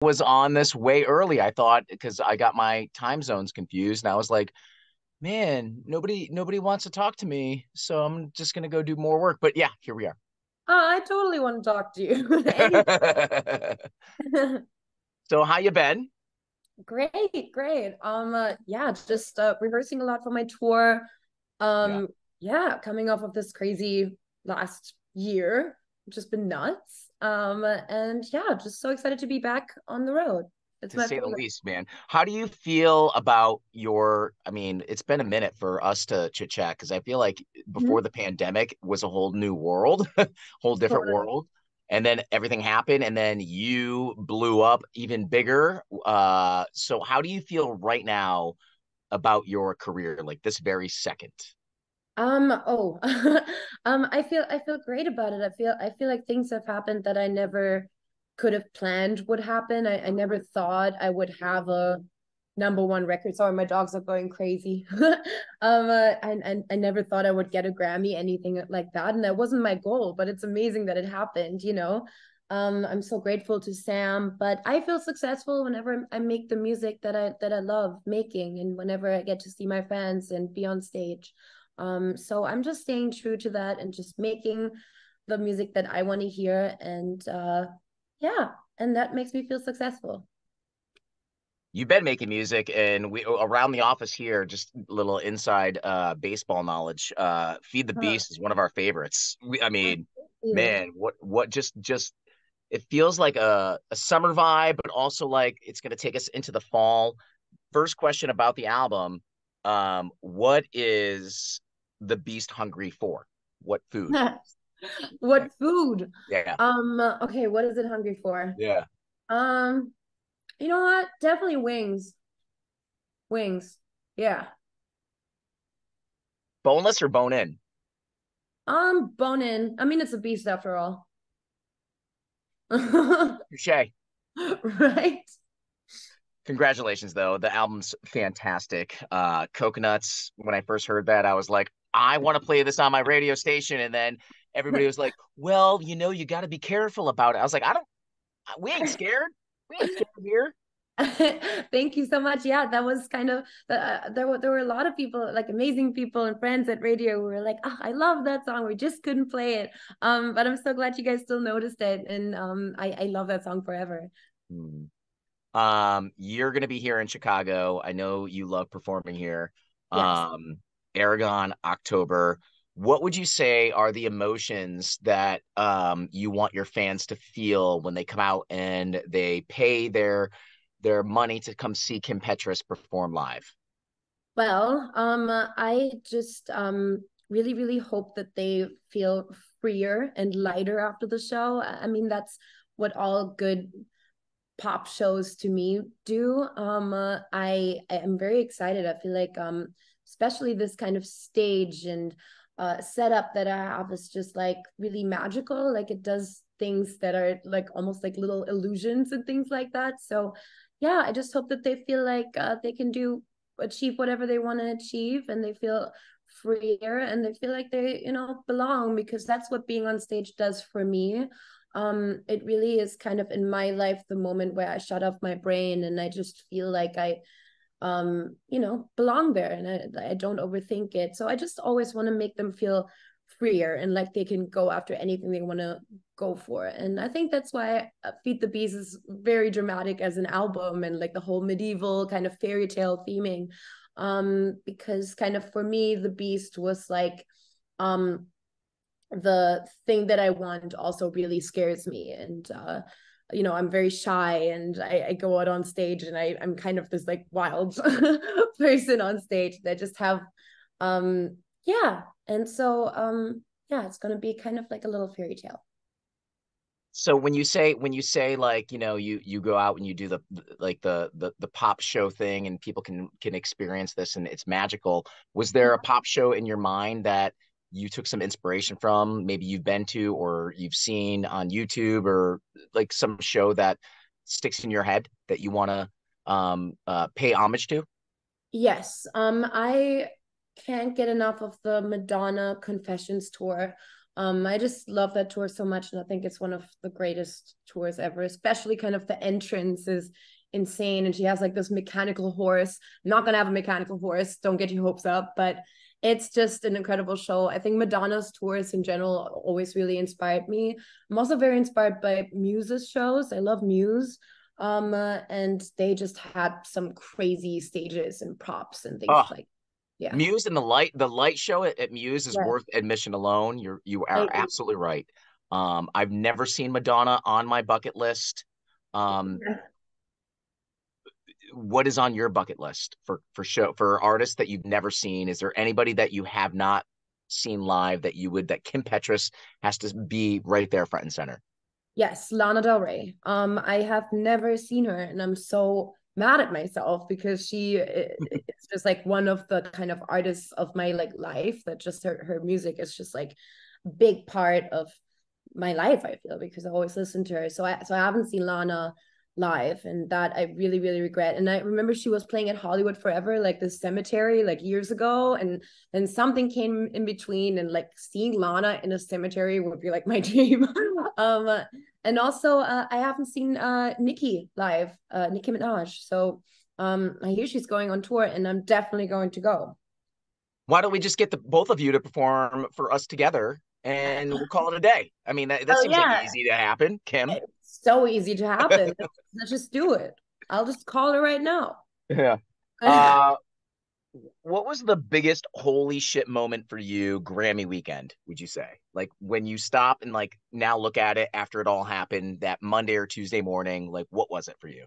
Was on this way early. I thought because I got my time zones confused, and I was like, man, nobody wants to talk to me, so I'm just gonna go do more work. But yeah, here we are. I totally want to talk to you. Any So how you been? Great, great. Yeah, just rehearsing a lot for my tour. Yeah, Um, yeah, coming off of this crazy last year, which has been nuts. And yeah, just so excited to be back on the road. It's to my say the favorite. least, man. How do you feel about I mean, it's been a minute for us to chit chat because I feel like before Mhm. the pandemic was a whole new world, whole different Totally. world. And then everything happened, and then you blew up even bigger. So how do you feel right now about your career, like this very second? Oh, I feel great about it. I feel like things have happened that I never could have planned would happen. I never thought I would have a number one record. Sorry, my dogs are going crazy. I never thought I would get a Grammy, anything like that. And that wasn't my goal, but it's amazing that it happened, you know. I'm so grateful to Sam, but I feel successful whenever I make the music that I love making and whenever I get to see my fans and be on stage. So I'm just staying true to that and just making the music that I want to hear. And yeah, and that makes me feel successful. You've been making music, and we around the office here, just a little inside baseball knowledge. Feed the Huh. Beast is one of our favorites. I Thank mean, you. man, what just it feels like a summer vibe, but also like it's gonna take us into the fall. First question about the album. What is the Beast hungry for? What food? What food? Yeah. Okay, what is it hungry for? Yeah. Um, you know what? Definitely wings. Wings. Yeah. Boneless or bone in? Bone in. I mean, it's a beast after all. Touche. Right? Congratulations, though. The album's fantastic. Coconuts, when I first heard that, I was like, I want to play this on my radio station. And then everybody was like, well, you got to be careful about it. I was like, we ain't scared. We ain't scared here. Thank you so much. Yeah, that was kind of there were a lot of people, like amazing people and friends at radio who were like, "Oh, I love that song. We just couldn't play it." But I'm so glad you guys still noticed it, and I love that song forever. Hmm. You're gonna be here in Chicago. I know you love performing here. Yes. Um, Aragon, October. What would you say are the emotions that you want your fans to feel when they come out and they pay their money to come see Kim Petras perform live? Well, I just really, really hope that they feel freer and lighter after the show. I mean, that's what all good pop shows to me do. I am very excited. I feel like especially this kind of stage and setup that I have is just like really magical. Like it does things that are like almost like little illusions and things like that. So yeah, I just hope that they feel like they can do achieve whatever they want to achieve and they feel freer and they feel like they, you know, belong because that's what being on stage does for me. It really is kind of in my life the moment where I shut off my brain and I just feel like I you know, belong there and I don't overthink it. So I just always want to make them feel freer and like they can go after anything they want to go for. And I think that's why Feed the Bees is very dramatic as an album and like the whole medieval kind of fairy tale theming. Because kind of for me, the beast was like um the thing that I want also really scares me. And you know, I'm very shy and I go out on stage and I'm kind of this like wild person on stage that just have yeah. And so yeah, it's gonna be kind of like a little fairy tale. So when you say like, you go out and you do the pop show thing and people can experience this and it's magical. Was there a pop show in your mind that you took some inspiration from, maybe you've been to or you've seen on YouTube or like some show that sticks in your head that you want to pay homage to? Yes. I can't get enough of the Madonna Confessions tour. I just love that tour so much, and I think it's one of the greatest tours ever, especially kind of the entrance is insane. And she has like this mechanical horse. I'm not gonna have a mechanical horse, don't get your hopes up, but it's just an incredible show. I think Madonna's tours in general always really inspired me. I'm also very inspired by Muse's shows. I love Muse. And they just had some crazy stages and props and things Oh, like, yeah. Muse and the light show at Muse is Yeah, worth admission alone. You I are agree. absolutely right. I've never seen Madonna on my bucket list. Um, what is on your bucket list for artists that you've never seen? Is there anybody that you have not seen live that you would that Kim Petras has to be right there front and center? Yes, Lana Del Rey. I have never seen her, and I'm so mad at myself because it's just like one of the kind of artists of my like life that just her music is just like a big part of my life, I feel, because I always listen to her. So I haven't seen Lana live, and that I really really regret. And I remember she was playing at Hollywood Forever, like the cemetery, like years ago, and then something came in between, and like seeing Lana in a cemetery would be like my dream. um and also I haven't seen Nicki live, Nicki Minaj. So I hear she's going on tour, and I'm definitely going to go. Why don't we just get the both of you to perform for us together and we'll call it a day? I mean, that Oh seems like yeah, easy to happen, Kim. it's so easy to happen. Let's just do it. I'll just call her right now. Yeah. Uh, what was the biggest holy shit moment for you Grammy weekend, would you say? Like when you stop and like now look at it after it all happened, that Monday or Tuesday morning, like what was it for you?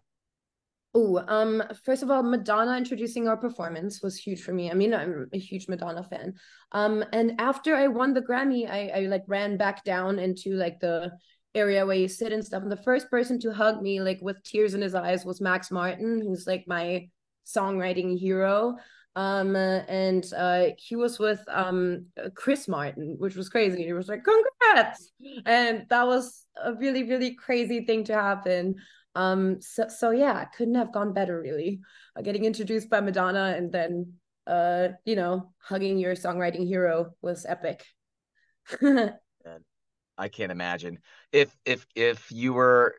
Oh, first of all, Madonna introducing our performance was huge for me. I mean, I'm a huge Madonna fan. And after I won the Grammy, I like ran back down into like the area where you sit and stuff. And the first person to hug me, like with tears in his eyes, was Max Martin, who's like my songwriting hero. And he was with Chris Martin, which was crazy. He was like, "Congrats!" And that was a really, really crazy thing to happen. So yeah, I couldn't have gone better really. Getting introduced by Madonna and then hugging your songwriting hero was epic. And I can't imagine. If you were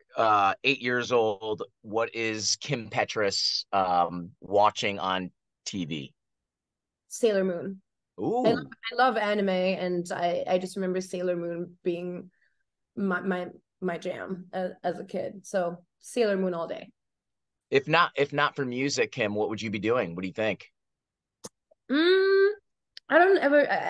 8 years old, what is Kim Petras watching on TV? Sailor Moon. I love, Ooh. I love anime, and I just remember Sailor Moon being my jam as a kid. So Sailor Moon all day. If not for music, Kim, what would you be doing? What do you think? Mm, I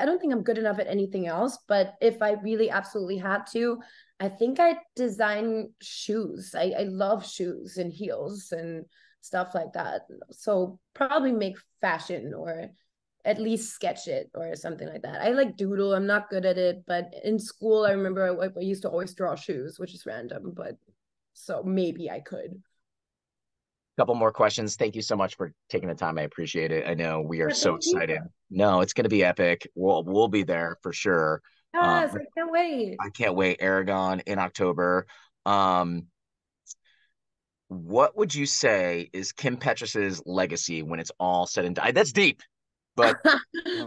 don't think I'm good enough at anything else, but if I really absolutely had to, I think I'd design shoes. I love shoes and heels and stuff like that. So probably make fashion or at least sketch it or something like that. I like doodle. I'm not good at it, but in school I remember I used to always draw shoes, which is random, but so maybe I could. Couple more questions. Thank you so much for taking the time. I appreciate it. I know we are Yeah, so thank you. excited. No, it's going to be epic. We'll be there for sure. Yes, I can't wait. I can't wait. Aragon in October. Um, what would you say is Kim Petras's legacy when it's all said and done? That's deep, but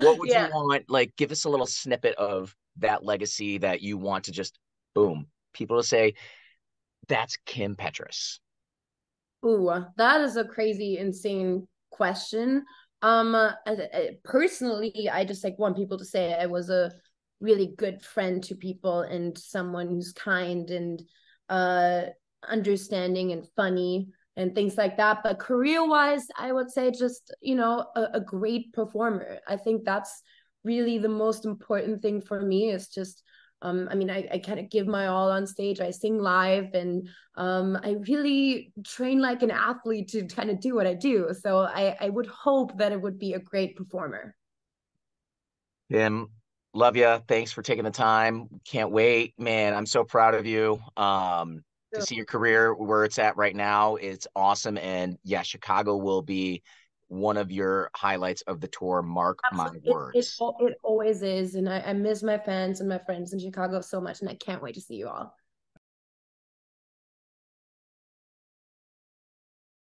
what would you Yeah. want? Like, give us a little snippet of that legacy that you want to just boom, people to say that's Kim Petras. Ooh, that is a crazy, insane question. Personally, I just like want people to say I was a really good friend to people and someone who's kind and uh understanding and funny and things like that. But career-wise, I would say just, a great performer. I think that's really the most important thing for me is just I mean, I kind of give my all on stage. I sing live, and I really train like an athlete to kind of do what I do. So I would hope that it would be a great performer. Kim, love you. Thanks for taking the time. Can't wait, man. I'm so proud of you. To see your career where it's at right now, it's awesome. And yeah, Chicago will be one of your highlights of the tour. Mark my Absolutely. words. It always is. And I miss my fans and my friends in Chicago so much, and I can't wait to see you all.